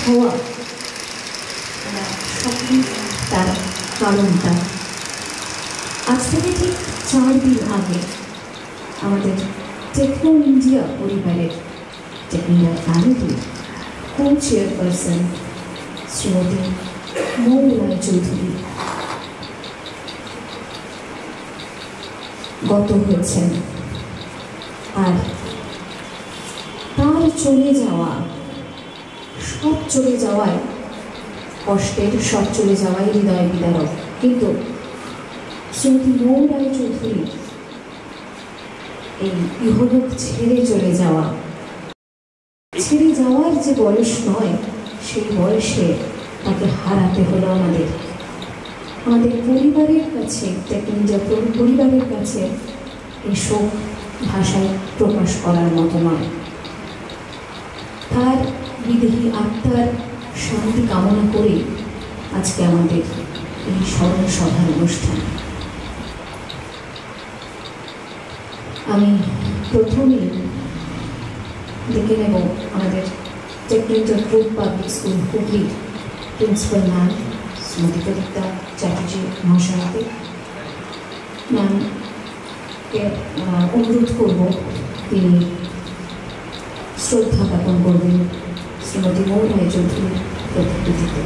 হওয়া সবই তার কারণটা। আজ থেকে ঠিক 4 দিন আগে আমাদের টেকনো ইন্ডিয়া পরিবারের টেকনো ইন্ডিয়া ফ্যামিলির কো চেয়ারপারসন শ্রীমতী মৌ রায়চৌধুরী গত হয়েছেন। আর তার চলে যাওয়া, সব চলে যাওয়ায় কষ্টের, সব চলে যাওয়াই হৃদয় বিদারক। কিন্তু শ্রীমতী মৌ রায়চৌধুরী এই ইহলোক ছেড়ে চলে যাওয়া, ছেড়ে যাওয়ার যে বয়স নয়, সেই বয়সে তাকে হারাতে হলো আমাদের পরিবারের কাছে, টেকনো পরিবারের কাছে এই শোক ভাষায় প্রকাশ করার মতো নয়। তার বিদেহী আত্মার শান্তি কামনা করে আজকে আমাদের এই স্মরণ সভার অনুষ্ঠান। আমি প্রথমেই ডেকে নেব আমাদের Techno India group public school হুগলির প্রিন্সিপাল ম্যাম শ্রীমতী প্রদীপ্তা চ্যাটার্জি মহাশয়াকে। ম্যামকে অনুরোধ করব তিনি শ্রদ্ধা জ্ঞাপন করবেন শ্রীমতী মৌ রায়চৌধুরীর প্রতিকৃতিতে।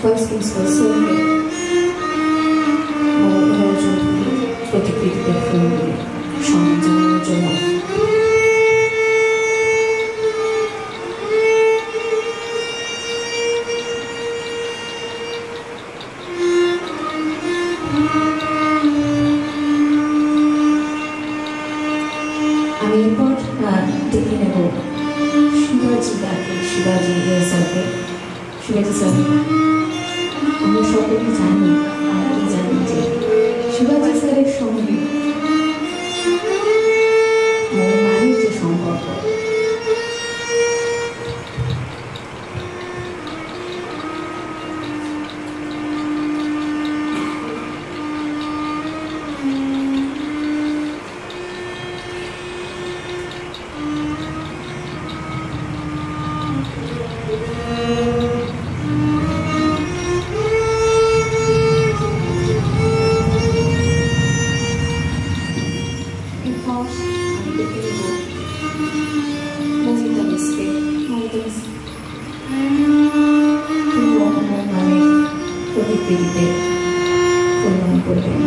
ফার্স্ট প্রিন্সিপাল স্যারকে মৌ রায়চৌধুরীর প্রতিকৃতিতে ফুল দিয়ে সম্মান জানানোর জন্য। আমি এরপর ডেকে নেব শিবাজি দাকে, শিবাজি স্যারকে। শিবাজি স্যার, আমরা সকলেই জানি, আপনি জানেন যে শিবাজি স্যারের সঙ্গে মৌমানের যে সম্পর্ক, প্রতিকৃতিতে প্রণাম করবেন।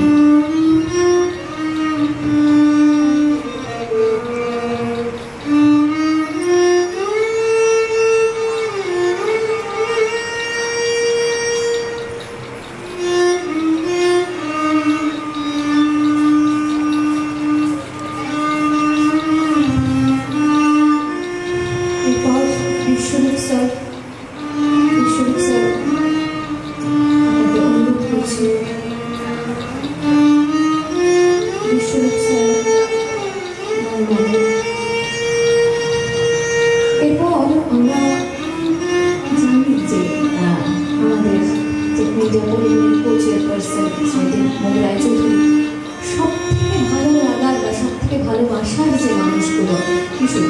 এরপর বিশ্বরূপ স্যার এরপর আমরা জানি যে আমাদের টেকনো ইন্ডিয়া পরিবারের কো চেয়ারপারসন শ্রীমতী মৌ রায়চৌধুরী সব থেকে ভালো লাগার বা সব থেকে ভালোবাসার যে মানুষগুলো কিছু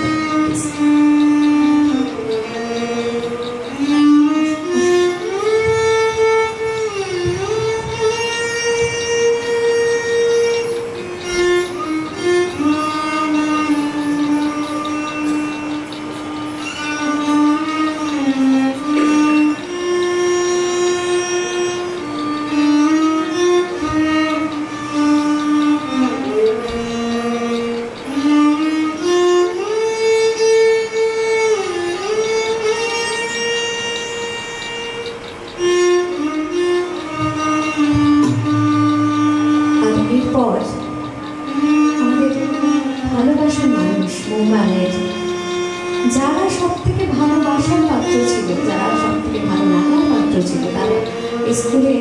স্কুলে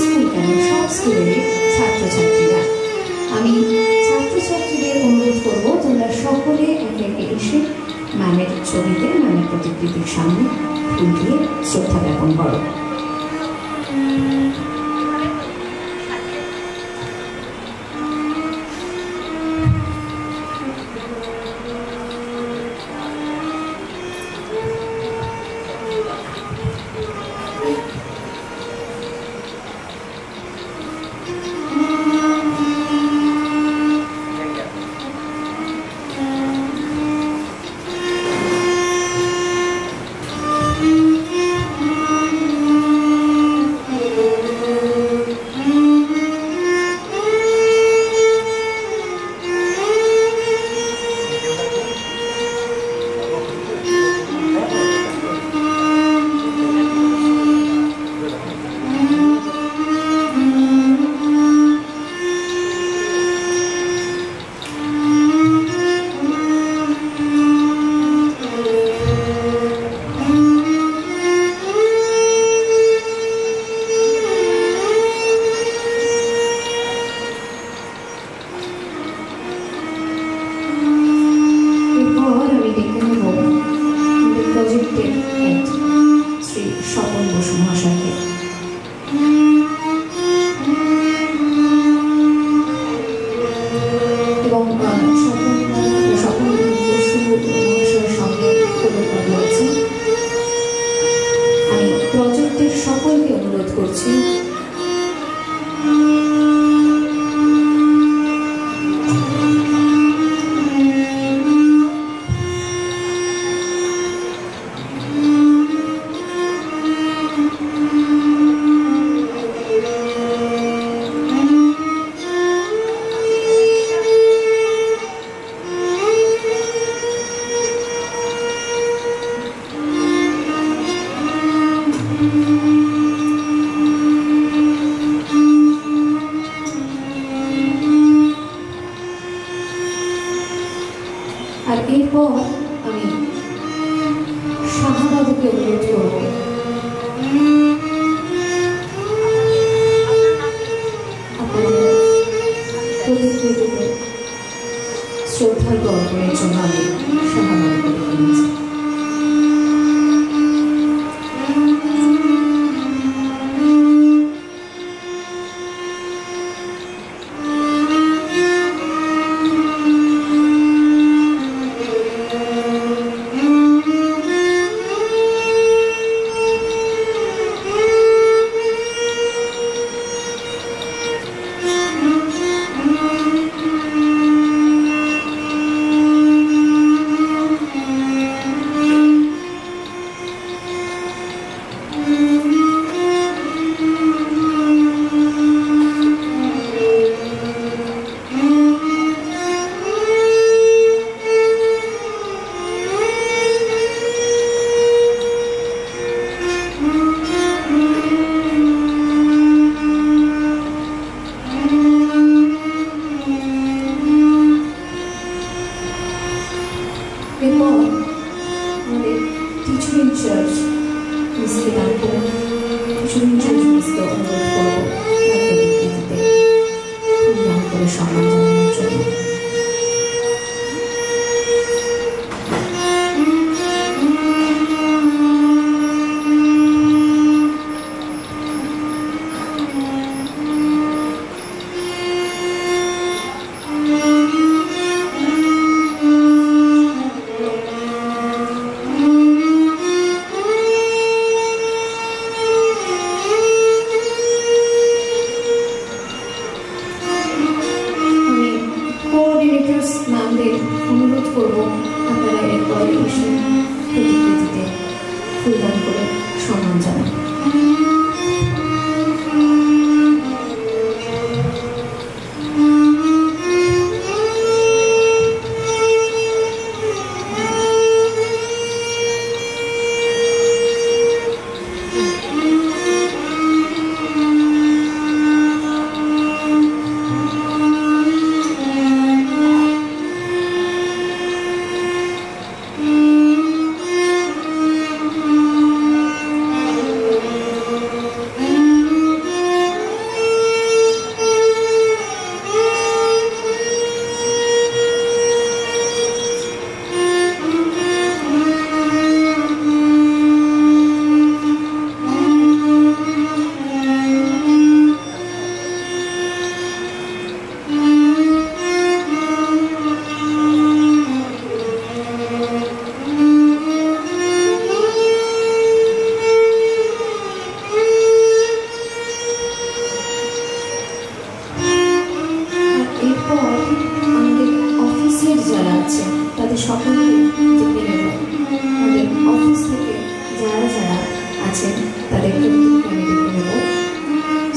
স্কুল কেন সব স্কুলেরই ছাত্রছাত্রীরা, আমি ছাত্রছাত্রীদের অনুরোধ করবো তোমরা সকলে একে একে এসে ম্যামের ছবিতে ম্যামের প্রতিকৃতির সামনে ফুল দিয়ে শ্রদ্ধা জ্ঞাপন করো। সকলকে অনুরোধ করছি আর এরপর আমি শাহবাবুকে অনুরোধ করব আপনাদের প্রতিকৃতিতে শ্রদ্ধা অর্পণের জন্য আমি শাহবাবুকে বলেছি।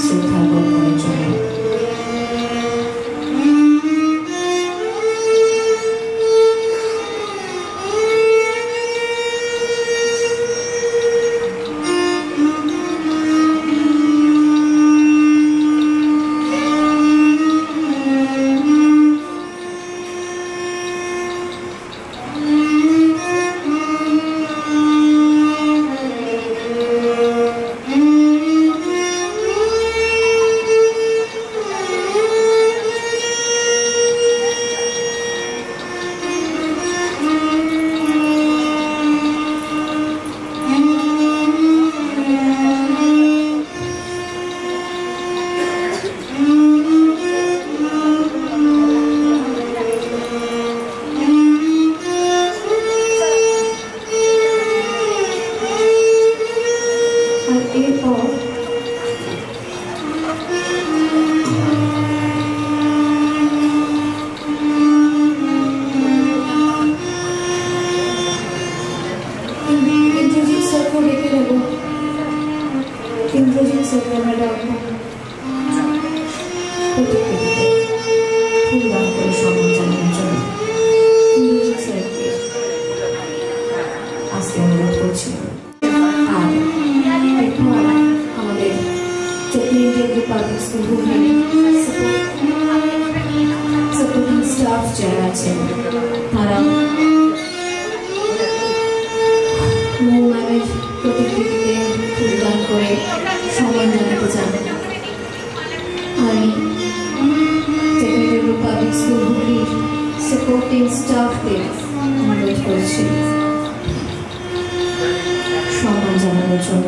শ্রদ্ধা জ্ঞাপনের জন্য। ইন্দ্রজিৎ স্যারকে আমরা ডাকবো ফুলদান করে সম্মান জানানোর জন্য। ইন্দ্রজিৎ স্যারকে আসতে অনুরোধ করছি। আর এরপর আমাদের Chittagong Indian public school Hooghly supporting staff যারা আছেন তারা মৌমানের প্রতিকৃতিতে ফুলদান করে সম্মান জানাতে চান। আমি চট্টগ্রাম পাবলিক স্কুল হুগলির সাপোর্টিং স্টাফদের অনুরোধ করছি সম্মান জানানোর জন্য।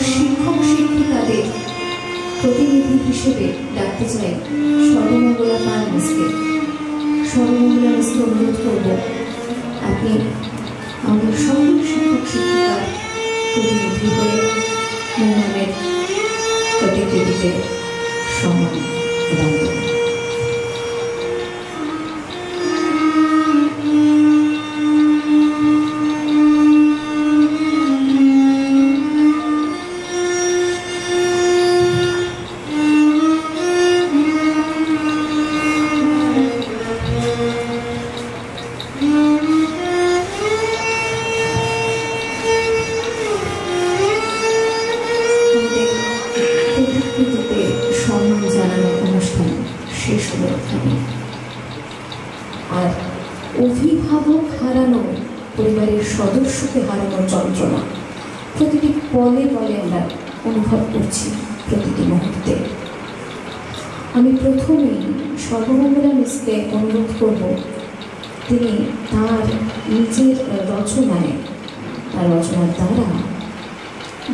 শিক্ষক শিক্ষিকাদের প্রতিনিধি হিসেবে ডাকতে চাই সর্বমঙ্গলা পাল মিসকে। সর্বমঙ্গলা মিসকে অনুরোধ করব আপনি আমাদের সকল শিক্ষক শিক্ষিকার প্রতিনিধি হয়ে মৌমানের প্রতিকৃতিতে সম্মান প্রদান করবেন। সম্মান জানানোর অনুষ্ঠান শেষ হলো এখানে। আর অভিভাবক হারানো, পরিবারের সদস্যকে হারানোর যন্ত্রণা প্রতিটি পলে পলে আমরা অনুভব করছি প্রতিটি মুহূর্তে। আমি প্রথমেই সর্বমঙ্গলা মিসকে অনুরোধ করব তিনি তার নিজের রচনায়, তার রচনার দ্বারা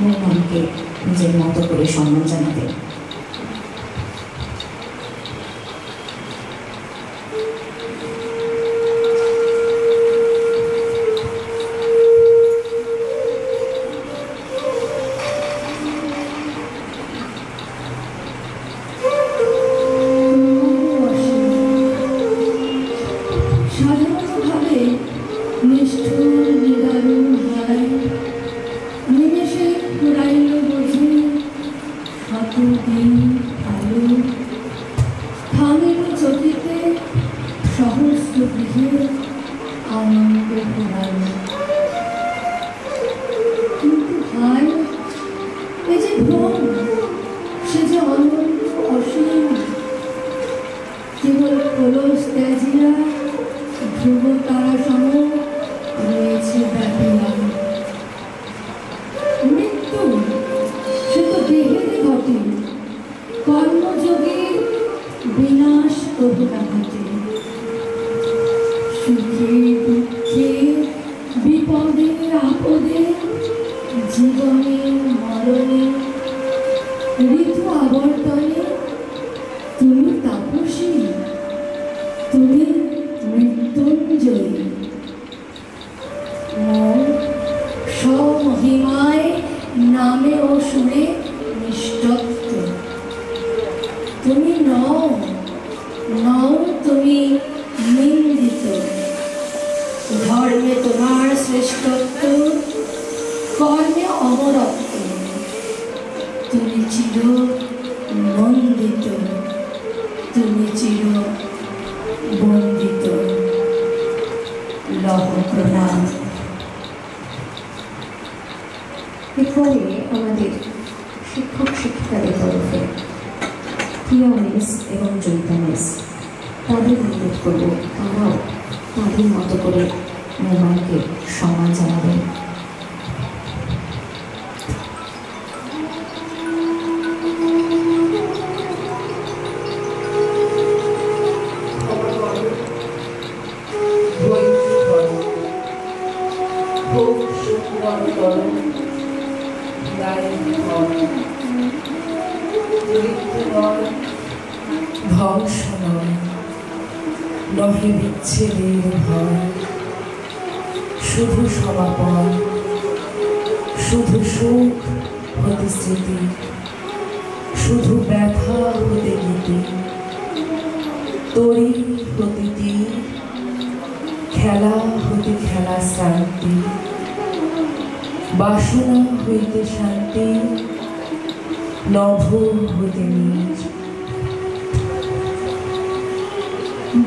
মৌমানকে নিজের মতো করে সম্মান জানাবেন। সাধারণভাবে নিষ্ঠুর নিদারুণ হারায় নিমেষে ফুরাইল বোঝে শত ধ্রুব তারা সম রয়েছে ব্যাপীমান। মৃত্যু সে তো দেহেতে ঘটে, কর্মযোগের বিনাশ প্রভু ঘটে। সুখে দুঃখে বিপদে আপদে জীবনে মরণে ঋতু আবর্তনে তুমি তাপসী, তুমি মৃত্যুঞ্জয়ী। স্বমহিমায় নামে ও সুরে নিষ্ঠত্ব তুমি নও, নও তুমি নিন্দিত। ধর্মে তোমার শ্রেষ্ঠত্ব, কর্মে অমরত্ব, তুমি চির নন্দিত, তুমি চির বন্দিত। লহ প্রণাম। এরপরে আমাদের শিক্ষক শিক্ষিকাদের তরফে প্রিয় মিস এবং জয়িতা মিস, তাদের অনুরোধ করবো তারাও তাদের মতো করে মেহমানকে সম্মান জানাবেন। ধ্বংস নয়, নহে বিচ্ছেদের ভয়, শুধু সমাপন, শুধু সুখ হতে স্মৃতি, শুধু ব্যথা হতে গীতি, তরি হতে তীর, খেলা হতে খেলা শান্তি, বাসনা হইতে শান্তি, নভ হতে নিজ।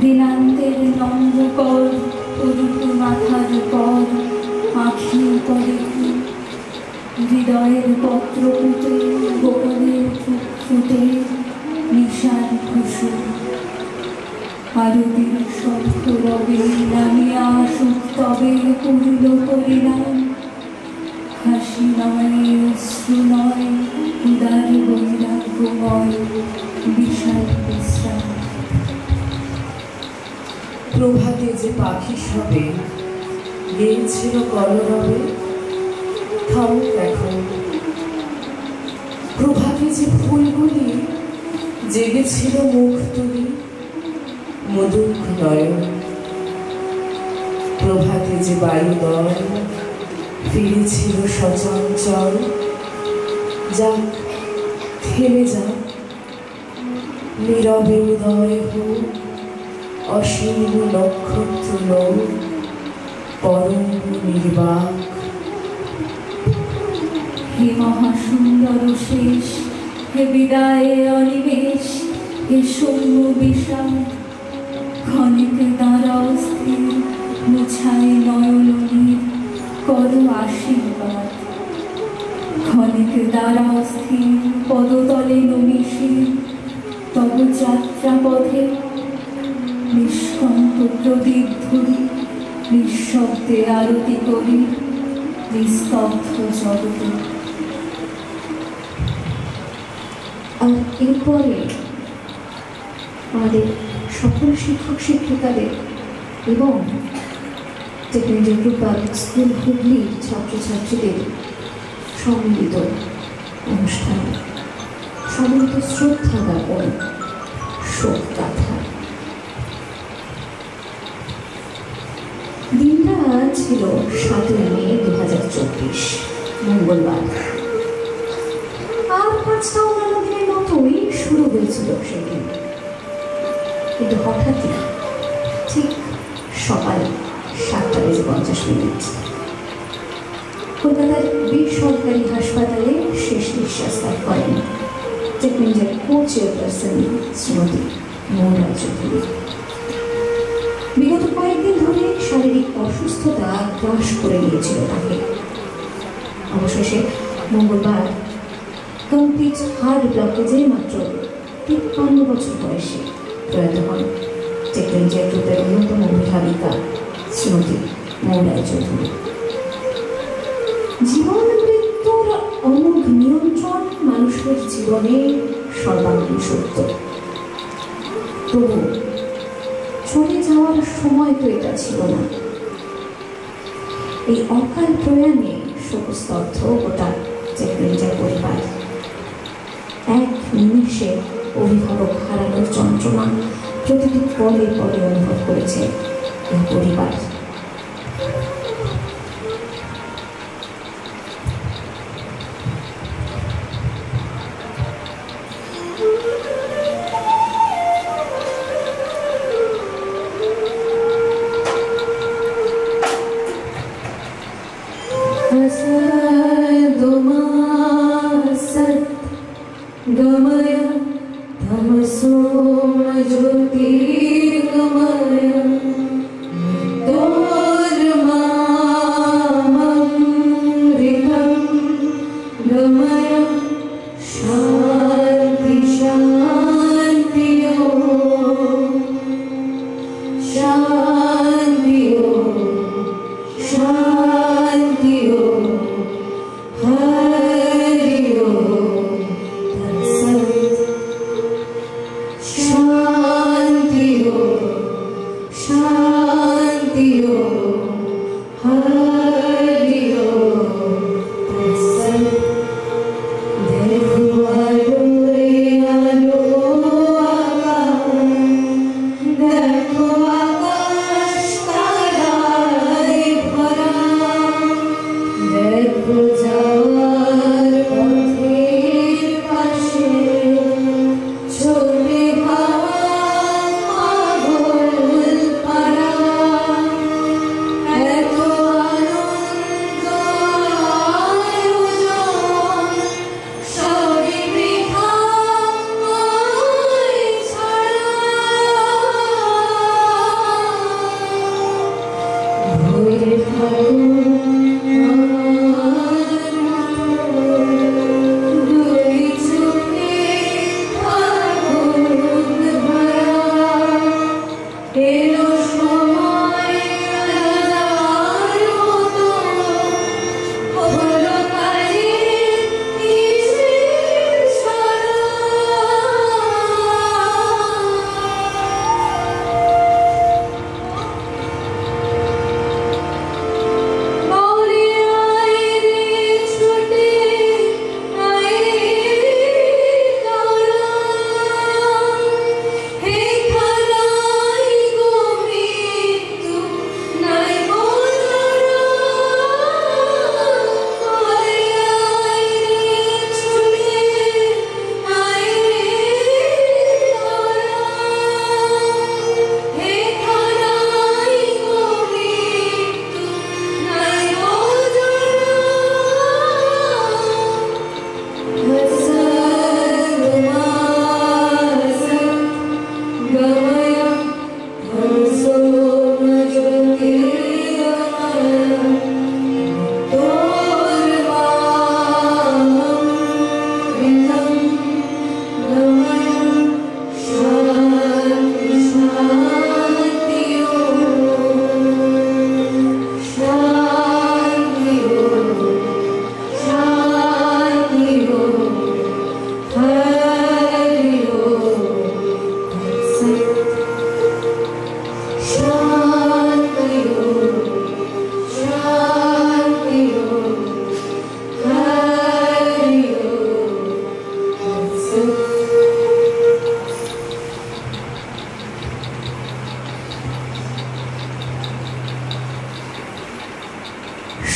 দিনান্তের লম্বকর তরুপ মাথার পর আখি পরে হৃদয়ের পত্র ফুটে, গোপনের ফুটে নিশার খুশু। আরতির শব্দ রবে নামিয়া সুখ তবে পূর্ণ পরিণাম। হাসি নয়, অশ্রু নয়, উদার বৈরাগ্যময় বিষাদ বিশ্রাম। প্রভাতে যে পাখি সবে গেয়েছিল কলরবে, থামুক এখন। প্রভাতে যে ফুলগুলি জেগেছিল মুখ তুলি, মধুক নয়ন। প্রভাতে যে বায়ুদল ফিরেছিল সচঞ্চল, যাক থেমে যাক, নীরবে উদয় হোক অসীম নক্ষত্র লোক, পরম নির্বাক। হে মহাসুন্দর শেষ, হে বিদায়ে অনিমেষ, হে সৌম্য বিষাদ। ক্ষণিক দাঁড়াও স্থির, মুছায় নয়ননীর করো আশীর্বাদ। ক্ষণিক দাঁড়াও স্থির, পদতলে নমিশির তব যাত্রা পথে। নিষ্কণ্ঠ প্রদীপ ধরি, নিঃশব্দে আরতি করি নিস্তব্ধ জগতে। আর এরপরে আমাদের সকল শিক্ষক শিক্ষিকাদের এবং টেকনিক্যাল পাবলিক স্কুল হুগলির ছাত্রছাত্রীদের সম্মিলিত অনুষ্ঠানে সম্মিলিত শ্রদ্ধা জ্ঞাপন, শোক গাথা। দিনটা ছিল 7 মে 2024, মঙ্গলবার। আর 5টা অন্যান্য দিনের মতোই শুরু হয়েছিল সেদিন, কিন্তু হঠাৎই ঠিক সকাল 7:50 কলকাতার বেসরকারি হাসপাতালে শেষ নিঃশ্বাস ত্যাগ করেন টেকনিক্যাল কো-চেয়ারপারসন শ্রীমতী মৌরা চৌধুরী। বিগত কয়েকদিন ধরে শারীরিক অসুস্থতা গ্রাস করে নিয়েছিল তাকে। অবশেষে মঙ্গলবার কমপ্লিট হার্ট ব্লকেজে মাত্র 53 বছর বয়সে প্রয়াত হন টেকনিক্যাল গ্রুপের অন্যতম অভিভাবিকা শ্রীমতী মৌরায় চৌধুরী। জীবন মৃত্যুর অমোঘ নিয়ন্ত্রণ মানুষের জীবনে সর্বাঙ্গীন সত্য। তবু চলে যাওয়ার সময় তো এটা ছিল না। এই অকাল প্রয়াণে শোকস্তব্ধ গোটা টেকনিক্যাল পরিবার। এক নিমেষে অভিভাবক হারানোর যন্ত্রণা প্রতিটি পরে পরে অনুভব করেছে এই পরিবার। गमय तमसो ज्योतिर्गमय मृतोर्मामृतं गमय शान्ति शान्तियो शान्तियो शान्तियो हरियो शान्तियो शान्तियो हरियो तत्सत्। देखो आलो रे आलो आकाश, देखो आकाश ताराय भरा, देखो যাওয়ার পথের পাশে ছোটে পাগল পাড়া, এত আনন্দ আয়োজন সবই বৃথা ছাড়া। ভুলে থাকো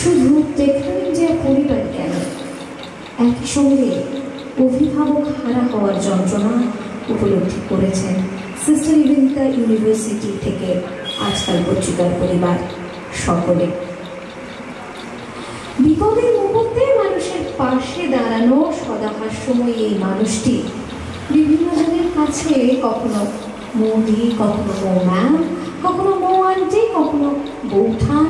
শুধু টেকনোলজির পরিবার কেন, একই সঙ্গে অভিভাবক হারা হওয়ার যন্ত্রণা উপলব্ধি করেছেন সিস্টার ইভেন্কা ইউনিভার্সিটি থেকে আজকাল পত্রিকার পরিবার সকলে। বিপদের মুহূর্তে মানুষের পাশে দাঁড়ানো সদাহাস্যময়ী এই মানুষটি বিভিন্ন জনের কাছে কখনো মৌদি, কখনো মৌ ম্যাম, কখনো মৌ আন্টি, কখনো বৌঠান,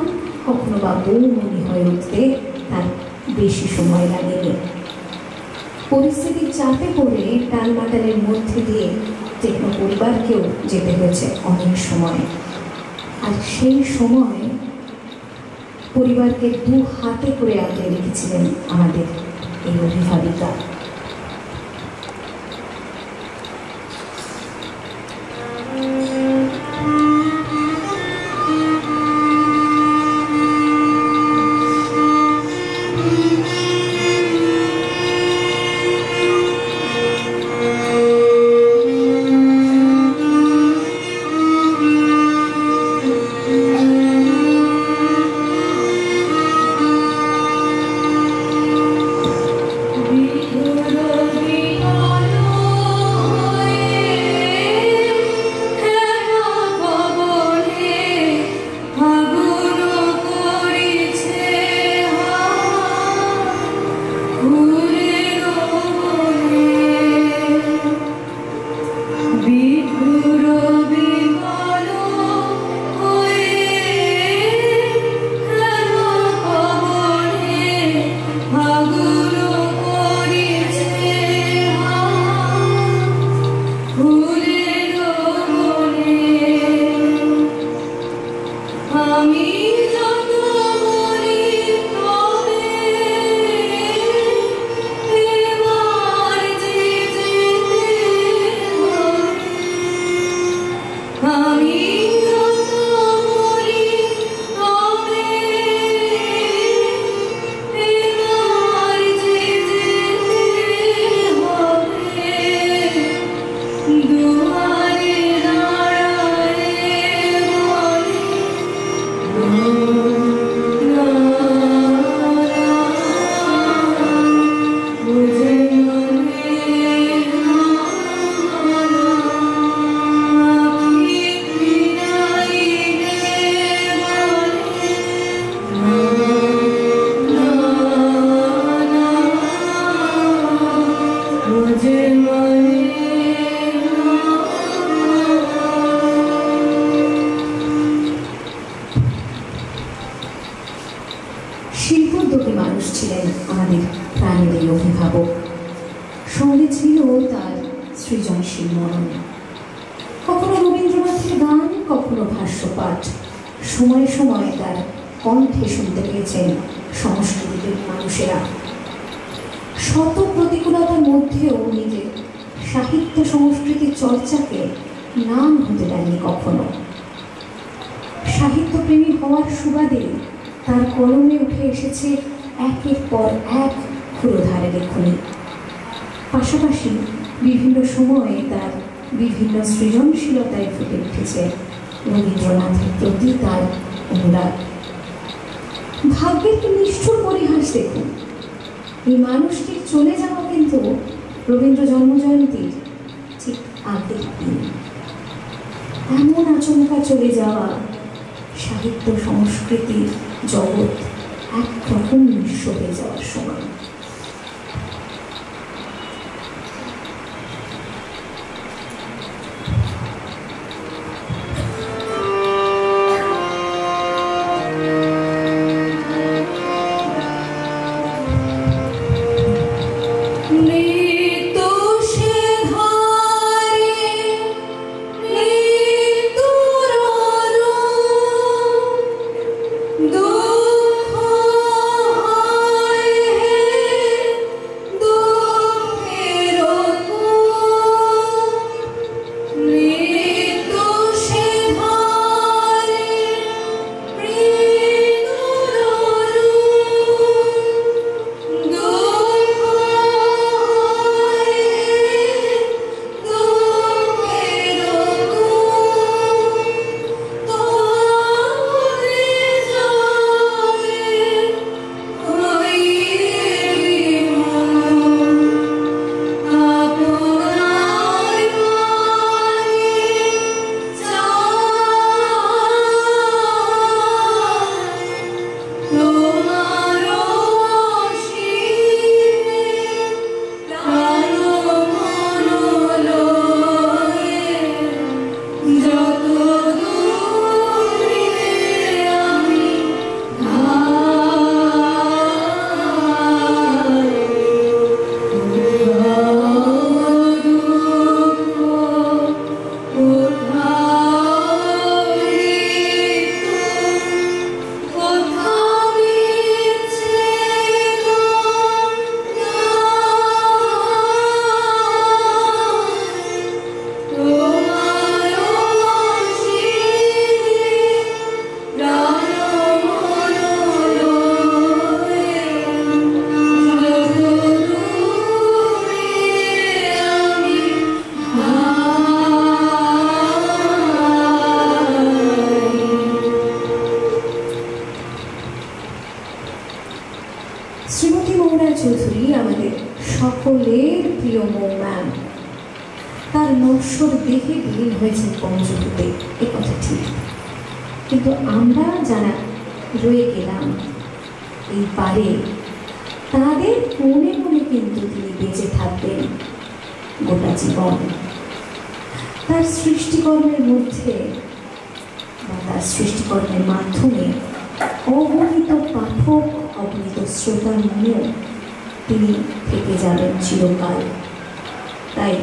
কখনো বা বৌমণি হয়ে উঠতে তার বেশি সময় লাগেনি। পরিস্থিতির চাপে পড়ে টালমাটালের মধ্যে দিয়ে টেকনো পরিবারকেও যেতে হয়েছে অনেক সময়। আর সেই সময় পরিবারকে দু হাতে করে আগলে রেখেছিলেন আমাদের এই অভিভাবিকা। শিল্পোদ্যোগী মানুষ ছিলেন আমাদের প্রাণের এই অভিভাবক। সঙ্গে ছিল তার সৃজনশীল মনন। কখনো রবীন্দ্রনাথের গান, কখনো ভাষ্যপাঠ। সময়ে সময়ে তার কণ্ঠে শুনতে পেয়েছেন সংস্কৃতির মানুষেরা। শত প্রতিকূলতার মধ্যেও নিজের সাহিত্য সংস্কৃতির চর্চাকে নাম হতে দেয়নি কখনো। সাহিত্যপ্রেমী হওয়ার সুবাদে তার কলমে উঠে এসেছে একের পর এক ক্ষুরধারে লেখনী। পাশাপাশি বিভিন্ন সময়ে তার বিভিন্ন সৃজনশীলতায় ফুটে উঠেছে রবীন্দ্রনাথের প্রতি তার অনুরাগ। ভাগ্যের কি নিষ্ঠুর পরিহাস দেখুন, এই মানুষটির চলে যাওয়া কিন্তু রবীন্দ্র জন্মজয়ন্তীর ঠিক আগের দিন। এমন আচমকা চলে যাওয়া, সাহিত্য সংস্কৃতির জগৎ একরকম নিঃস্ব হয়ে যাওয়ার সময়। দুঃখ হয় প্রিয় মৌ ম্যাম, তার নশ্বর দেহে বিলীন হয়েছে পঞ্চভূতে, এ কথা ঠিক, কিন্তু আমরা যারা রয়ে গেলাম এই পারে, তাদের মনে মনে কিন্তু তিনি বেঁচে থাকবেন গোটা জীবন। তার সৃষ্টিকর্মের মধ্যে বা তার সৃষ্টিকর্মের মাধ্যমে অগণিত পাঠক, অগণিত শ্রোতার মনেও তিনি থেকে যাবেন চিরকাল। তাই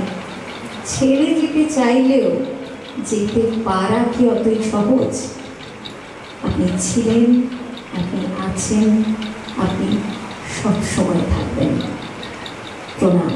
ছেড়ে যেতে চাইলেও যেতে পারা কি অতই সহজ? আপনি ছিলেন, আপনি আছেন, আপনি সবসময় থাকবেন। প্রণাম।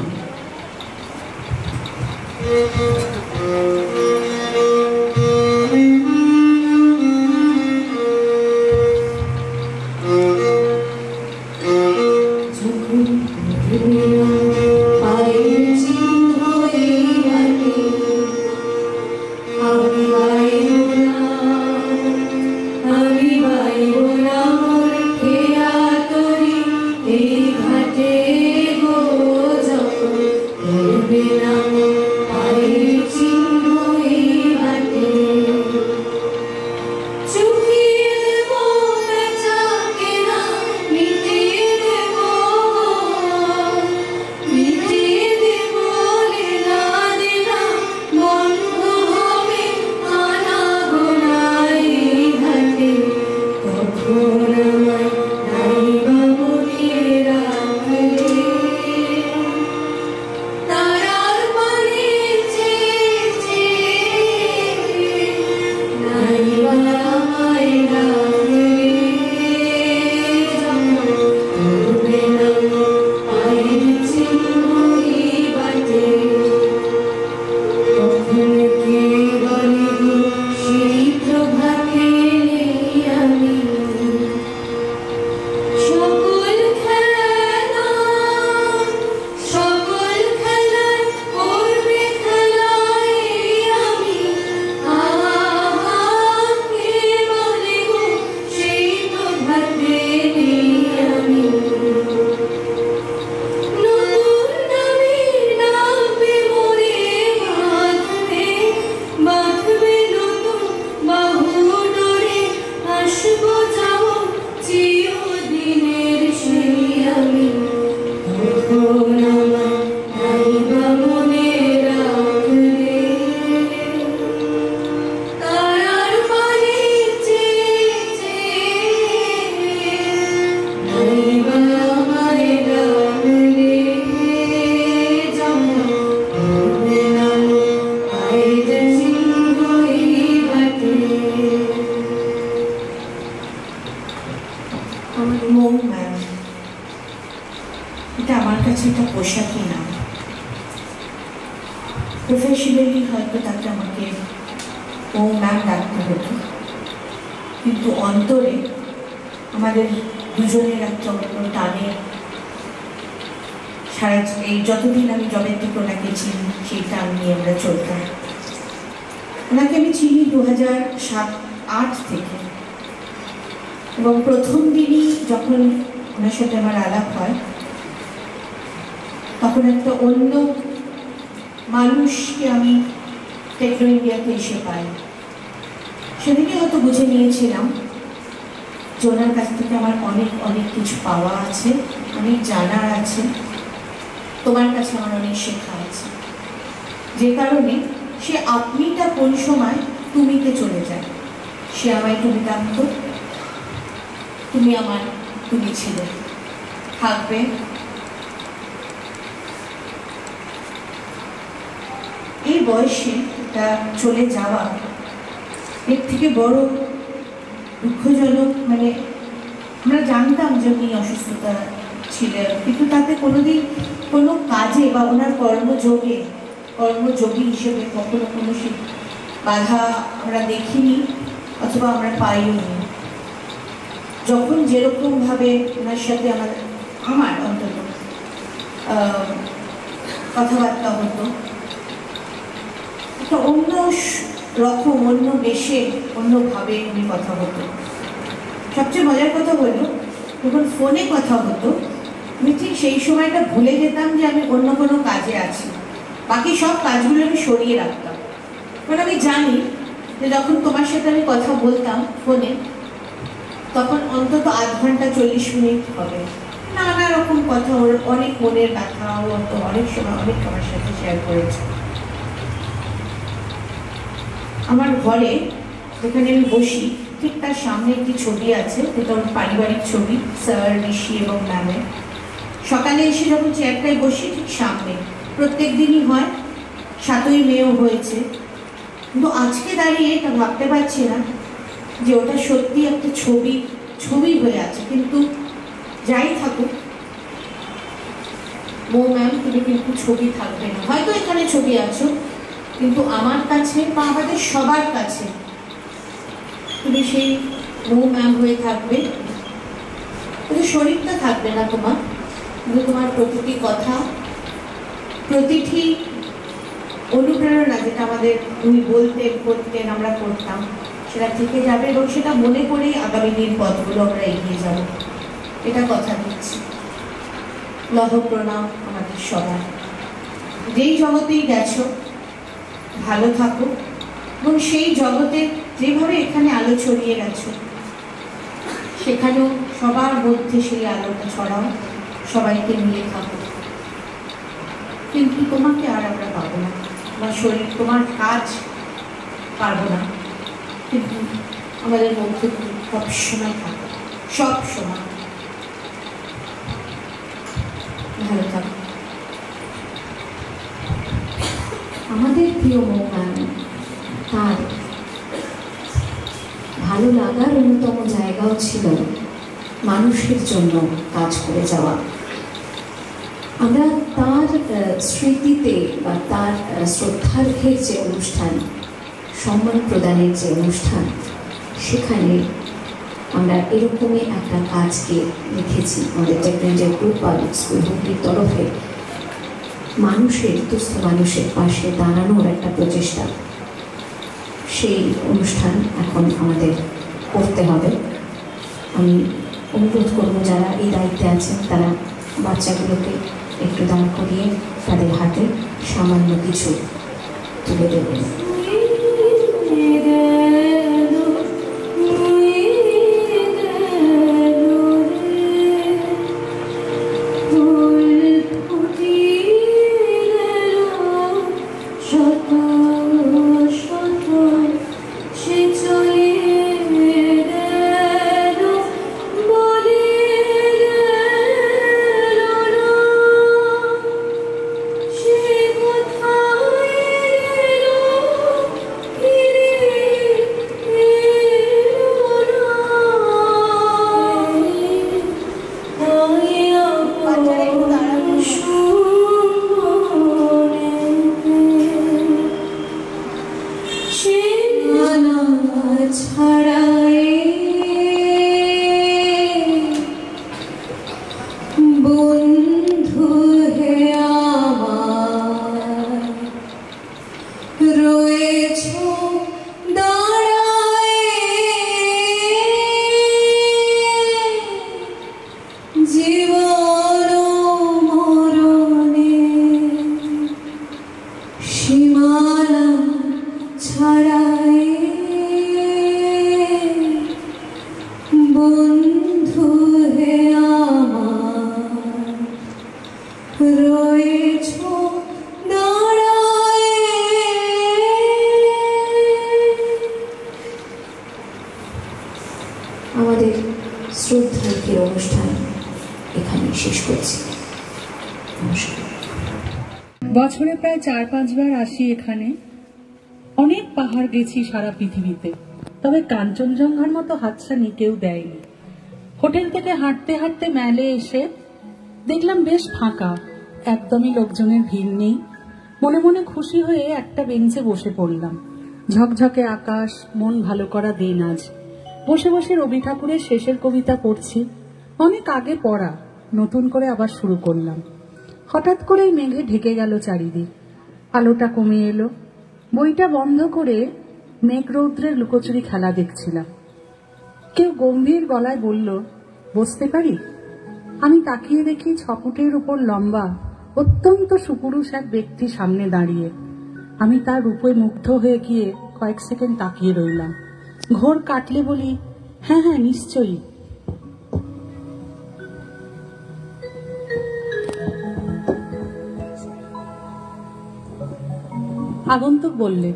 প্রফেশনালি হয়তো তাকে আমাকে ও ম্যাম ডাকতে হতো, কিন্তু অন্তরে আমাদের দুজনের একটা অন্য টানে সারা এই যতদিন আমি জবের থেকে ওনাকে চিনি সেই টান নিয়ে আমরা চলতাম। ওনাকে আমি চিনি 2007-08 থেকে, এবং প্রথম দিনই যখন ওনার সাথে আমার আলাপ হয় তখন একটা অন্য মানুষকে আমি টেকনো ইন্ডিয়াতে এসে পাই। সেদিকে হয়তো বুঝে নিয়েছিলাম যে ওনার কাছ থেকে আমার অনেক অনেক কিছু পাওয়া আছে, অনেক জানার আছে, তোমার কাছে আমার অনেক শেখা আছে। যে কারণে সে আপনিটা কোন সময় তুমিতে চলে যায়। সে আমায় তুমি ডাকত, তুমি আমার তুমি ছিলে, থাকবে। এই বয়সে এটা চলে যাওয়া এর থেকে বড় দুঃখজনক, মানে আমরা জানতাম যে উনি অসুস্থতা ছিলেন, কিন্তু তাতে কোনোদিন কোনো কাজে বা ওনার কর্মযোগী হিসেবে কখনো কোনো বাধা আমরা দেখিনি অথবা আমরা পাইও নি। যখন যেরকমভাবে ওনার সাথে আমার অন্তত কথাবার্তা হতো, একটা অন্য রকম, অন্য দেশে অন্যভাবে উনি কথা হতো। সবচেয়ে মজার কথা হলো, যখন ফোনে কথা হতো আমি ঠিক সেই সময়টা ভুলে যেতাম যে আমি অন্য কোনো কাজে আছি, বাকি সব কাজগুলো আমি সরিয়ে রাখতাম। কারণ আমি জানি যে যখন তোমার সাথে আমি কথা বলতাম ফোনে, তখন অন্তত আধ ঘন্টা 40 মিনিট হবে, নানা রকম কথা, ওর অনেক মনের ব্যথা, ও তো অনেক সময় অনেক আমার সাথে শেয়ার করেছে। আমার ঘরে যেখানে আমি বসি ঠিক তার সামনে একটি ছবি আছে, যেটা ওর পারিবারিক ছবি, স্যার, ঋষি এবং ম্যামের। সকালে এসে যখন চেয়ারটায় বসি ঠিক সামনে, প্রত্যেক দিনই হয়, 7ই মেও হয়েছে, কিন্তু আজকে দাঁড়িয়ে এটা ভাবতে পারছি না যে ওটা সত্যি একটা ছবি হয়ে আছে। কিন্তু যাই থাকুক, মো ম্যাম, তুমি কিন্তু ছবি থাকবে না, হয়তো এখানে ছবি আছো, কিন্তু আমার কাছে বা আমাদের সবার কাছে তুমি সেই মো ম্যাম হয়ে থাকবে। কিন্তু শরীরটা থাকবে না তোমার, কিন্তু তোমার প্রতিটি কথা, প্রতিটি অনুপ্রেরণা যেটা আমাদের তুমি বলতেন, করতেন, আমরা করতাম, সেটা থেকে যাবে এবং সেটা মনে করেই আগামী দিন পথগুলো আমরা এগিয়ে যাব, এটা কথা দিচ্ছি। লহ প্রণাম আমাদের সবার। যেই জগতেই গেছো ভালো থাকো, এবং সেই জগতে যেভাবে এখানে আলো ছড়িয়ে গেছো সেখানেও সবার মধ্যে সেই আলোটা ছড়াও, সবাইকে মিলে থাকো। কিন্তু তোমাকে আর আমরা পাবো না, তোমার শরীর, তোমার কাজ পারবো না, কিন্তু আমাদের মধ্যে সবসময় থাকো, সব সময় ভালো থাকো। আমাদের প্রিয় মো ম্যাম, তার ভালো লাগার অন্যতম জায়গাও ছিল মানুষের জন্য কাজ করে যাওয়া। আমরা তার স্মৃতিতে বা তার শ্রদ্ধার্ঘের যে অনুষ্ঠান, সম্মান প্রদানের যে অনুষ্ঠান, সেখানে আমরা এরকমই একটা কাজকে লিখেছি আমাদের টেকনোলজি গ্রুপ পাবলিক স্কুল হুগলির তরফে। মানুষের, দুস্থ মানুষের পাশে দাঁড়ানোর একটা প্রচেষ্টা, সেই অনুষ্ঠান এখন আমাদের করতে হবে। আমি অনুরোধ করব যারা এই দায়িত্বে আছেন তারা বাচ্চাগুলোকে একটু দাঁড় করিয়ে তাদের হাতে সামান্য কিছু তুলে দেবেন। আমাদের শ্রদ্ধার্ঘের অনুষ্ঠান এখানে শেষ করছি। নমস্কার। বছরে প্রায় 4-5 বার আসি এখানে। অনেক পাহাড় গেছি সারা পৃথিবীতে, তবে কাঞ্চনজঙ্ঘার মতো হাতছানি কেউ দেয়নি। হোটেল থেকে হাঁটতে হাঁটতে ম্যালে এসে দেখলাম বেশ ফাঁকা, একদমই লোকজনের ভিড় নেই। মনে মনে খুশি হয়ে একটা বেঞ্চে বসে পড়লাম। ঝকঝকে আকাশ, মন ভালো করা দিন আজ। বসে বসে রবি ঠাকুরের শেষের কবিতা পড়ছি, অনেক আগে পড়া, নতুন করে আবার শুরু করলাম। হঠাৎ করেই মেঘে ঢেকে গেল চারিদিক, আলোটা কমে এলো। বইটা বন্ধ করে মেঘ রৌদ্রের লুকোচুরি খেলা দেখছিলাম। কেউ গম্ভীর গলায় বলল, বসতে পারি? আমি তাকিয়ে দেখি 6 ফুটের উপর লম্বা অত্যন্ত সুপুরুষ এক ব্যক্তি সামনে দাঁড়িয়ে। আমি তার রূপে মুগ্ধ হয়ে গিয়ে কয়েক সেকেন্ড তাকিয়ে রইলাম। ঘোর কাটলে বলি, হ্যাঁ হ্যাঁ নিশ্চয়ই। আগন্তুক বললে,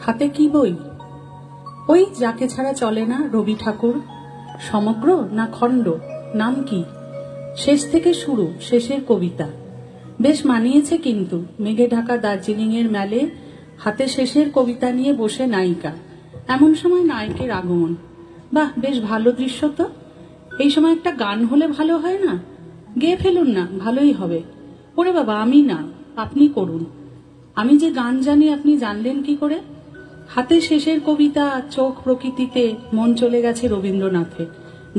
হাতে কি বই? ওই যাকে ছাড়া চলে না, রবি ঠাকুর। সমগ্র না খণ্ড? নাম কি? শেষ থেকে শুরু, শেষের কবিতা। বেশ মানিয়েছে কিন্তু, মেঘে ঢাকা দার্জিলিং এর মেলে হাতে শেষের কবিতা নিয়ে বসে নায়িকা, এমন সময় নায়কের আগমন। বাহ, বেশ ভালো দৃশ্য তো। এই সময় একটা গান হলে ভালো হয় না? গেয়ে ফেলুন না, ভালোই হবে। ওরে বাবা, আমি না, আপনি করুন। আমি যে গান জানি আপনি জানলেন কি করে? হাতে শেষের কবিতা, চোখ প্রকৃতিতে, মন চলে গেছে রবীন্দ্রনাথে।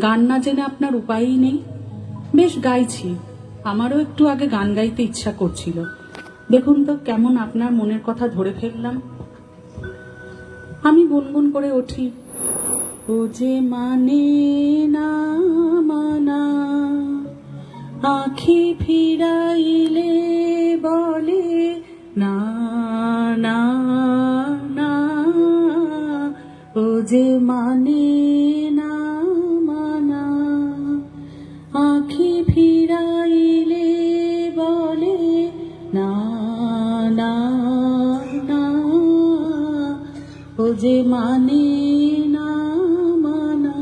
গান না জেনে আপনার উপায়ই নেই। বেশ গাইছি, আমারও একটু আগে গান গাইতে ইচ্ছা করছিল। দেখুন তো কেমন আপনার মনের কথা ধরে ফেললাম। আমি গুনগুন করে উঠি, ও যে মানে না মানা, আখি ফিরাইলে বলে না না না, ও যে মানে না মানা, আখি ফিরাইলে বলে না না না, ও যে মানে না মানা।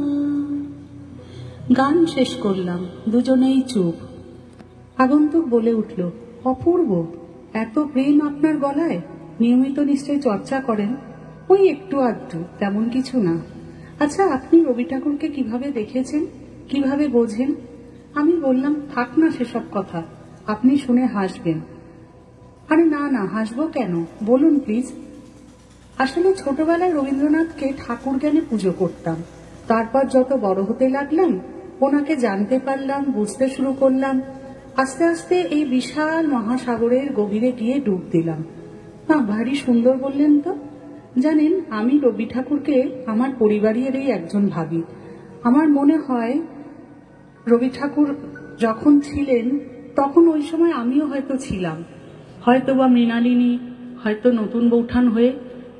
গান শেষ করলাম, দুজনেই চুপ। আগন্তুক বলে উঠল, অপূর্ব, এত প্রেম আপনার গলায়। নিয়মিত নিশ্চয়ই চর্চা করেন? ওই একটু আধটু, তেমন কিছু না। আচ্ছা, আপনি রবি ঠাকুরকে কিভাবে দেখেছেন, কিভাবে বোঝেন? আমি বললাম, থাক না সেসব কথা, আপনি শুনে হাসবেন। আরে না না, হাসবো কেন, বলুন প্লিজ। আসলে ছোটবেলায় রবীন্দ্রনাথকে ঠাকুর জ্ঞানে পুজো করতাম। তারপর যত বড় হতে লাগলাম, ওনাকে জানতে পারলাম, বুঝতে শুরু করলাম। আস্তে আস্তে এই বিশাল মহাসাগরের গভীরে গিয়ে ডুব দিলাম। না, ভারী সুন্দর বললেন তো। জানেন, আমি রবি ঠাকুরকে আমার পরিবারেরই একজন ভাবি। আমার মনে হয় রবি ঠাকুর যখন ছিলেন তখন ওই সময় আমিও হয়তো ছিলাম, হয়তো বা মৃণালিনী, হয়তো নতুন বৌঠান হয়ে,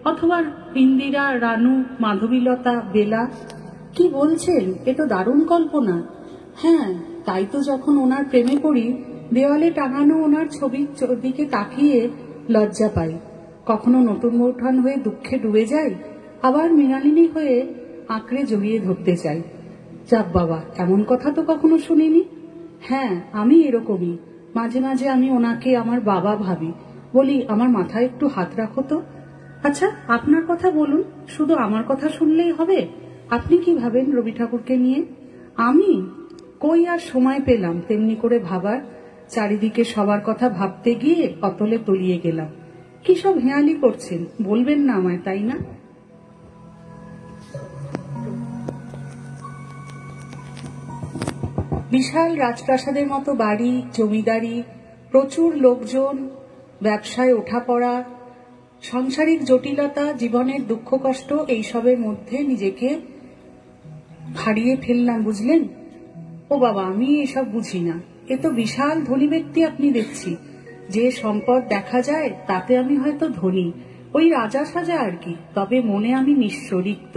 অথবা ইন্দিরা, রানু, মাধবীলতা, বেলা। কি বলছেন, এ তো দারুণ কল্পনা। হ্যাঁ, তাই তো যখন ওনার প্রেমে পড়ি, দেওয়ালে টাঙানো ওনার ছবির দিকে তাকিয়ে লজ্জা পাই। কখনো নতুন বৌঠান হয়ে দুঃখে ডুবে যাই, আবার মৃণালিনী হয়ে আঁকড়ে জড়িয়ে ধরতে চাই। যাক বাবা, এমন কথা তো কখনো শুনিনি। হ্যাঁ, আমি এরকমই। মাঝে মাঝে আমি ওনাকে আমার বাবা ভাবি, বলি আমার মাথায় একটু হাত রাখো তো। আচ্ছা, আপনার কথা বলুন, শুধু আমার কথা শুনলেই হবে? আপনি কি ভাবেন রবি ঠাকুরকে নিয়ে? আমি কই আর সময় পেলাম তেমনি করে ভাবার। চারিদিকে সবার কথা ভাবতে গিয়ে অতলে তলিয়ে গেলাম। কি সব হেঁয়ালি করছেন, বলবেন না আমায়, তাই না? বিশাল রাজপ্রাসাদের মতো বাড়ি, জমিদারি, প্রচুর লোকজন, ব্যবসায় ওঠাপড়া, সাংসারিক জটিলতা, জীবনের দুঃখ কষ্ট, এইসবের মধ্যে নিজেকে হারিয়ে ফেললাম, বুঝলেন? ও বাবা, আমি এসব বুঝি না। এ তো বিশাল ধনী ব্যক্তি আপনি দেখছি। যে সম্পদ দেখা যায় তাতে আমি হয়তো ধনী, ওই রাজা সাজা আর কি। তবে মনে আমি নিঃস্ব, রিক্ত।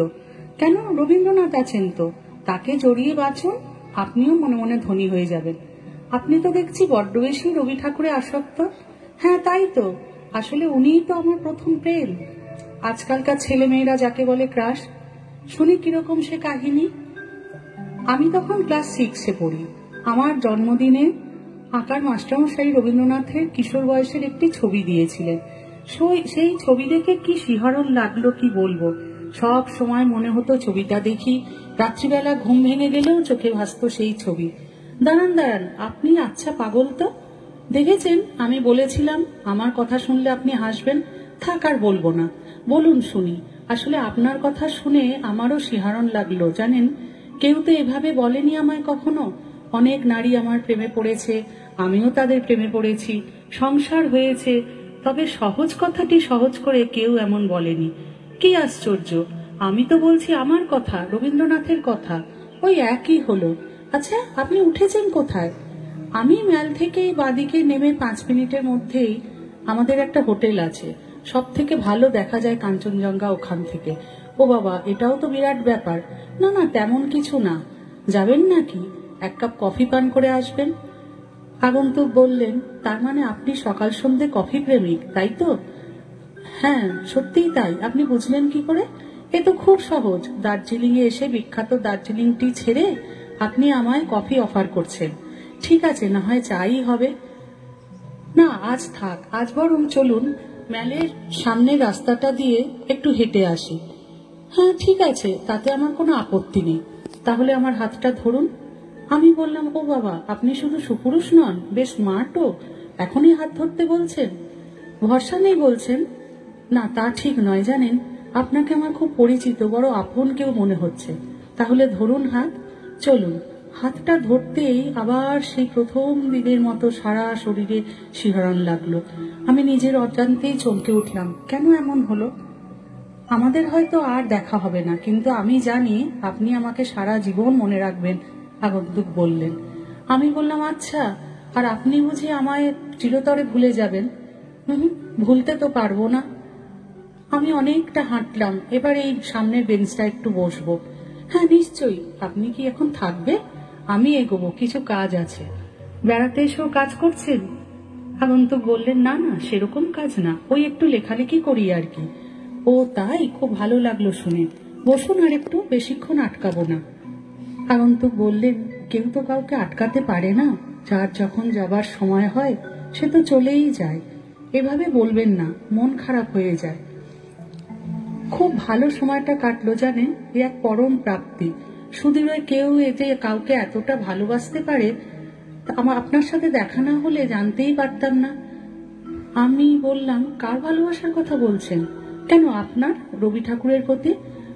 কেন, রবীন্দ্রনাথ আছেন তো, তাকে জড়িয়ে বাঁচুন, আপনিও মনে মনে ধনী হয়ে যাবেন। আপনি তো দেখছি বড্ড বেশি রবি ঠাকুরে আসক্ত। হ্যাঁ, তাই তো। আসলে উনিই তো আমার প্রথম প্রেম। আজকালকার ছেলে মেয়েরা যাকে বলে ক্রাশ। শুনি কিরকম সে কাহিনী। আমি তখন ক্লাস 6-এ পড়ি। আমার জন্মদিনে আঁকার মাস্টারমশাই রবীন্দ্রনাথের কিশোর বয়সের একটি ছবি দিয়েছিলেন। সেই ছবি দেখে কি শিহরণ লাগলো, কি বলবো। সব সময় মনে হতো ছবিটা দেখি, রাত্রিবেলা ঘুম ভেঙে গেলেও চোখে ভাসতো সেই ছবি। দাঁড়ান দাঁড়ান, আপনি আচ্ছা পাগল তো। দেখেছেন, আমি বলেছিলাম আমার কথা শুনলে আপনি হাসবেন। থাক, আর বলবো না। বলুন শুনি। আসলে আপনার কথা শুনে আমারও শিহরণ লাগলো। জানেন, কেউ তো এভাবে বলেনি আমায় কখনো। অনেক নারী আমার প্রেমে পড়েছে, আমিও তাদের প্রেমে পড়েছি, সংসার হয়েছে, তবে সহজ কথাটি সহজ করে কেউ এমন বলেনি। কি আশ্চর্য! আমি তো বলছি আমার কথা, রবীন্দ্রনাথের কথা। ওই একই হলো। আচ্ছা, আপনি উঠেছেন কোথায়? আমি ম্যাল থেকে বাদিকে নেমে 5 মিনিটের মধ্যেই আমাদের একটা হোটেল আছে, সব থেকে ভালো দেখা যায় কাঞ্চনজঙ্ঘা ওখান থেকে। ও বাবা, এটাও তো বিরাট ব্যাপার। না না, তেমন কিছু না। যাবেন নাকি? 1 কাপ কফি পান করে আসবেন। আগন্তুক বললেন, তার মানে আপনি সকাল সন্ধ্যে কফি প্রেমিক, তাই তো? হ্যাঁ, সত্যিই তাই। আপনি বুঝলেন কি করে? এ তো খুব সহজ। দার্জিলিং এ এসে বিখ্যাত দার্জিলিং টি ছেড়ে আপনি আমায় কফি অফার করছেন। ঠিক আছে, না হয় চাই হবে। না, আজ থাক। আজ বরং চলুন ম্যালের সামনের রাস্তাটা দিয়ে একটু হেঁটে আসি। হ্যাঁ ঠিক আছে, তাতে আমার কোনো আপত্তি নেই। তাহলে আমার হাতটা ধরুন। আমি বললাম, ও বাবা, আপনি শুধু সুপুরুষ নন, বেশ স্মার্টও। এখনই হাত ধরতে বলছেন? ভরসা নেই বলছেন? না, তা ঠিক নয় জানেন। আপনাকে আমার খুব পরিচিত, বড় আপন কেউ মনে হচ্ছে। তাহলে ধরুন হাত, চলুন। হাতটা ধরতেই আবার সেই প্রথম দিনের মতো সারা শরীরে শিহরণ লাগলো। আমি নিজের অজান্তেই চমকে উঠলাম। কেন এমন হলো? আমাদের হয়তো আর দেখা হবে না, কিন্তু আমি জানি আপনি আমাকে সারা জীবন মনে রাখবেন, আগন্তুক বললেন। আমি বললাম, আচ্ছা, আর আপনি বুঝি আমায় চিরতরে ভুলে যাবেন? ভুলতে তো পারবো না। আমি অনেকটা হাঁটলাম। এবার এই সামনের বেঞ্চটা একটু বসবো। হ্যাঁ নিশ্চয়ই। আপনি কি এখন থাকবে? আমি এগোবো, কিছু কাজ আছে। বেড়াতে এসেও কাজ করছেন? আগন্তুক বললেন, না না, সেরকম কাজ না, ওই একটু লেখালেখি করি আর কি। ও তাই? খুব ভালো লাগলো শুনে। বসুন আর একটু, বেশিক্ষণ আটকাবো না। আগন্তুক বললেন, কেউ তো কাউকে আটকাতে পারে না। যার যখন যাবার সময় হয় সে তো চলেই যায়। এভাবে বলবেন না, মন খারাপ হয়ে যায়। খুব ভালো সময়টা কাটলো জানেন, এক পরম প্রাপ্তি। সুদূরে কেউ এতে কাউকে এতটা ভালোবাসতে পারে, আপনার সাথে দেখা না হলে জানতেই পারতাম না। আমি বললাম, কার ভালোবাসার কথা বলছেন? কেন, আপনার রবি ঠাকুরের প্রতি।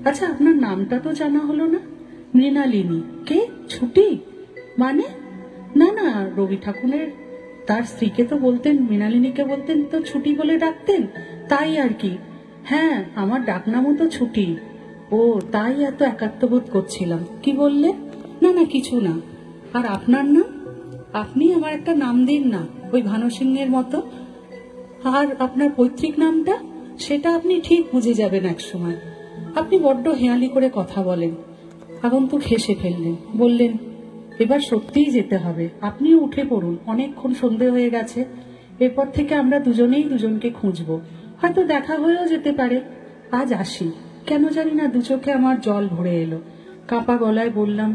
আচ্ছা, আপনার নামটা তো জানা হলো না। মৃণালিনী। কে? ছুটি মানে? না না, রবি ঠাকুরের তার স্ত্রীকে তো বলতেন, মৃণালিনীকে বলতেন তো ছুটি বলে ডাকতেন, তাই আর কি। হ্যাঁ, আমার ডাকনামও তো ছুটি। ও, তাই এত একাত্মবোধ করছিলাম। কি বললে? না না, কিছু না। আর আপনার নাম? আপনি আমার একটা নাম দিন না, ওই ভানু সিংহের মতো। আর আপনার পৈতৃক নামটা? সেটা আপনি ঠিক বুঝে যাবেন এক সময়। আপনি বড্ড হেয়ালি করে কথা বলেন। আগন্তুক হেসে ফেললেন, বললেন, এবার সত্যিই যেতে হবে। আপনিও উঠে পড়ুন, অনেকক্ষণ সন্ধে হয়ে গেছে। এরপর থেকে আমরা দুজনেই দুজনকে খুঁজবো, হয়তো দেখা হয়েও যেতে পারে। আজ আসি। কেন জানি না দু চোখে আমার জল ভরে এলো। কাঁপা গলায় বললাম,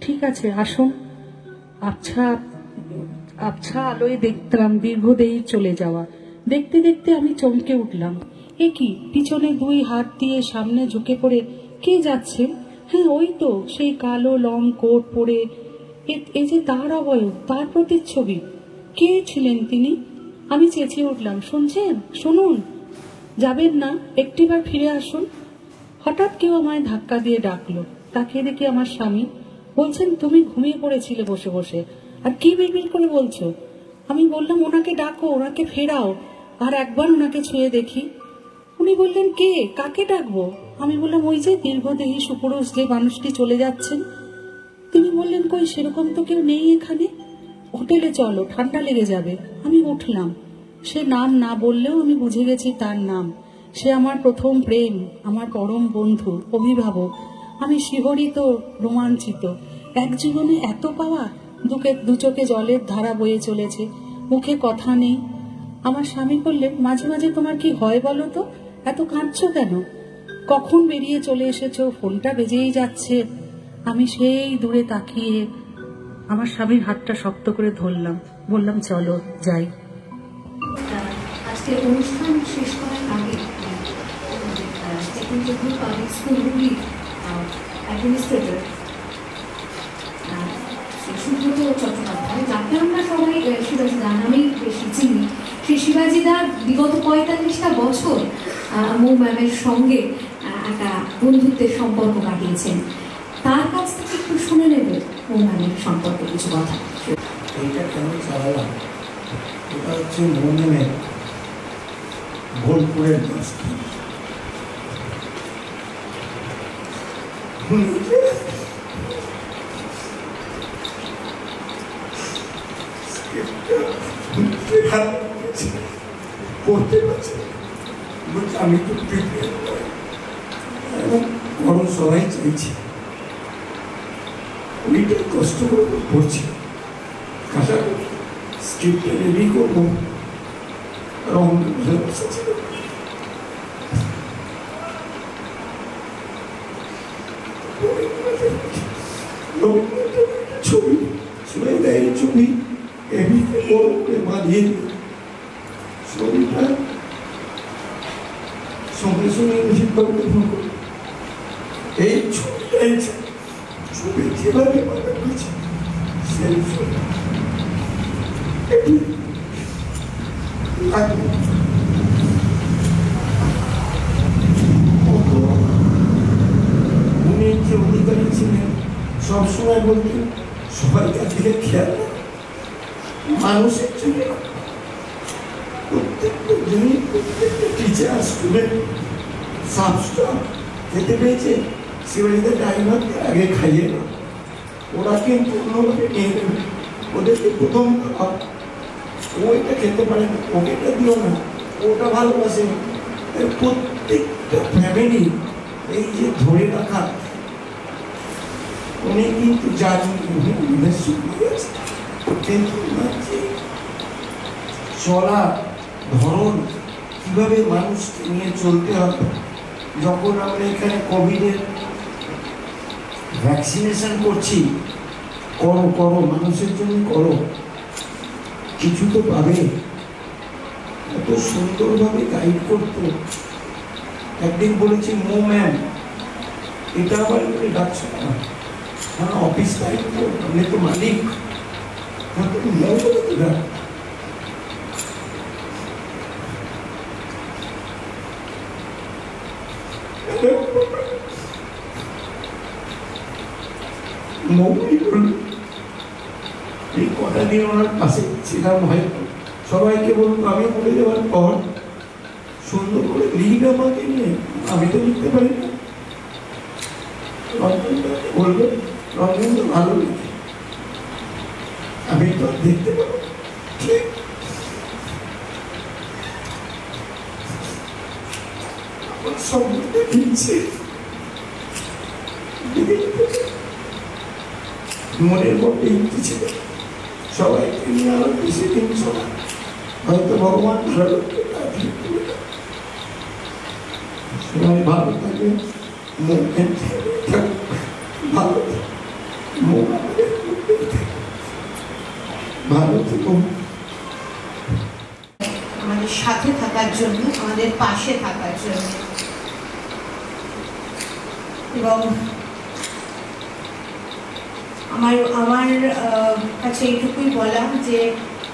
ঠিক আছে, আসুন। আচ্ছা আচ্ছা আলোয় দেখতাম দীর্ঘদেহী চলে যাওয়া। দেখতে দেখতে আমি চমকে উঠলাম। এ কি, পিছনে 2 হাত দিয়ে সামনে ঝুঁকে পড়ে কে যাচ্ছে? হ্যাঁ, ওই তো সেই কালো লং কোট পরে। এই যে তার অবয়ব, তার প্রতিচ্ছবি। কে ছিলেন তিনি? আমি চেঁচিয়ে উঠলাম, শুনছেন? শুনুন। যাবেন না? একটিবার ফিরে আসুন। হঠাৎ কেউ আমায় ধাক্কা দিয়ে ডাকলো। তাকিয়ে দেখি আমার স্বামী। বলছেন, তুমি ঘুমিয়ে পড়েছিলে বসে বসে, আর কি বিড়বিড় করে বলছো? আমি বললাম, ওনাকে ডাকো, ওনাকে ফেরাও, আর একবার ওনাকে ছুঁয়ে দেখি। উনি বললেন, কে? কাকে ডাকবো? আমি বললাম, ওই যে দীর্ঘদেহী সুপুরুষ যে মানুষটি চলে যাচ্ছেন। তিনি বললেন, কই, সেরকম তো কেউ নেই এখানে। হোটেলে চলো, ঠান্ডা লেগে যাবে। আমি উঠলাম। সে নাম না বললেও আমি বুঝে গেছি তার নাম। সে আমার প্রথম প্রেম, আমার পরম বন্ধু, অভিভাবক। আমি শিহরিত, রোমাঞ্চিত। এক জীবনে এত পাওয়া। দু চোখে জলের ধারা বয়ে চলেছে, মুখে কথা নেই। আমার স্বামী বললেন, মাঝে মাঝে তোমার কি হয় বলো তো? এত কাঁদছো কেন? কখন বেরিয়ে চলে এসেছো, ফোনটা বেজেই যাচ্ছে। আমি সেই দূরে তাকিয়ে আমার স্বামীর হাতটা শক্ত করে ধরলাম, বললাম, চলো যাই। আজকে অনুষ্ঠান শেষ করার আগে টেকনিক্যাল পাবলিক স্কুলগুলির অ্যাডমিনিস্ট্রেটর সুব্রত চট্টোপাধ্যায়, যাকে আমরা সবাই শিবাজিদা নামেই বেশি চিনি, সেই শিবাজিদা বিগত 45টা বছর মৌ ম্যামের সঙ্গে একটা বন্ধুত্বের সম্পর্ক কাটিয়েছেন। তার কাছ থেকে একটু শুনে নেবে মৌ ম্যামের সম্পর্কে কিছু কথা। এইটা কেন চালালাম? এটা হচ্ছে মৌ ম্যামের বোলপুরের দোস্ত। করতে পারছি বলছি আমি তো এবং বড় সবাই চাইছি ওইটাই কষ্ট করে পড়ছি কাটা স্ক্রিপ্টটা রেডি করবো আর অঙ্ক বসেছিল ছবি ছবি দেয় ছবি এমনিতে বড় করে বাঁধিয়ে ছবিটা সঙ্গে সঙ্গে নিশ্চিতভাবে ফোন করি এই ছবিটাই ছবি যেভাবে বাঁধা হয়েছে সেই ছবি একটু লাগবে উনি যে অধিকারী ছিলেন সবসময় বলতেন সবাইকার দিকে খেয়াল মানুষের জন্য প্রত্যেকটা জিনিস প্রত্যেকটা টিচার স্টুডেন্ট সাব স্টাফ খেতে পেয়েছে সে বাড়িতে ড্রাইভারকে আগে খাইয়ে না ওরা কিন্তু অন্যভাবে নিয়ে নেবে ওদেরকে প্রথম ও এটা খেতে পারে না ওকে এটা দিও না ওটা ভালোবাসে প্রত্যেকটা ফ্যামিলি এই যে ধরে রাখা উনি কিন্তু জানেন কিন্তু চলা ধরন কিভাবে মানুষকে নিয়ে চলতে হবে যখন আমরা এখানে কোভিডের ভ্যাকসিনেশন করছি করো করো মানুষের জন্য করো কিছু তো পাবে এত সুন্দরভাবে গাইড করতো একদিন বলেছি মো ম্যাম এটা আবার ডাকছে না অফিস টাইম তো আপনি তো মালিক মো বলে তো ডাক এই কটা দিন ওনার পাশে ছিলাম হয়তো সবাইকে বলবো আমি বলে দেওয়ার পর সুন্দর করে লিখ আমাকে নিয়ে আমি তো লিখতে পারি না বলবে রঞ্জন তো ভালো লিখে আমি তো দেখতে পাবো ঠিক মনের মধ্যে ইচ্ছে ছিল সবাইকে নিয়ে আমার বেশি দিন শোনা হয়তো ভগবান ভালো সবাই ভালো থাকে ভালো ভালো থেকো আমাদের সাথে থাকার জন্য আমাদের পাশে থাকার জন্য এবং আমার কাছে এইটুকুই বলা যে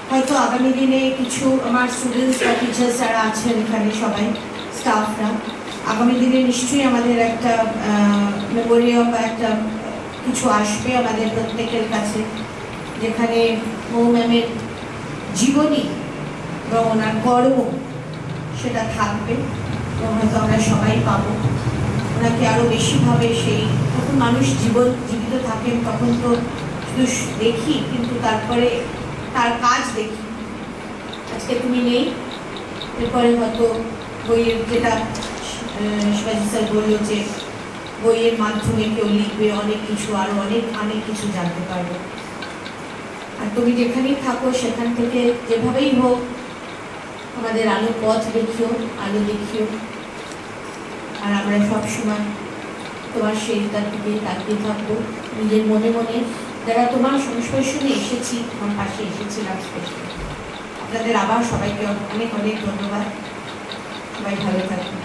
হয়তো আগামী দিনে কিছু আমার স্টুডেন্টস বা টিচার্স যারা আছেন এখানে সবাই স্টাফরা আগামী দিনে নিশ্চয়ই আমাদের একটা মেমোরিয়াল বা একটা কিছু আসবে আমাদের প্রত্যেকের কাছে যেখানে মৌ ম্যামের জীবনী এবং ওনার কর্ম সেটা থাকবে এবং হয়তো আমরা সবাই পাবো ওনাকে আরও বেশিভাবে সেই যখন মানুষ জীবিত থাকেন তখন তো শুধু দেখি কিন্তু তারপরে তার কাজ দেখি আজকে তুমি নেই এরপরে হয়তো বইয়ের যেটা শিবাজি স্যার বললো যে বইয়ের মাধ্যমে কেউ লিখবে অনেক কিছু আরও অনেক কিছু জানতে পারবে আর তুমি যেখানেই থাকো সেখান থেকে যেভাবেই হোক আমাদের আলো পথ দেখিও আলো দেখিও আর আমরা সবসময় তোমার সেইটার দিকে তাকিয়ে থাকবো নিজের মনে মনে যারা তোমার সংস্পর্শনে এসেছি আমার পাশে এসেছিলাম স্পেশালি আপনাদের আবার সবাইকে অনেক ধন্যবাদ সবাই ভালো থাকবে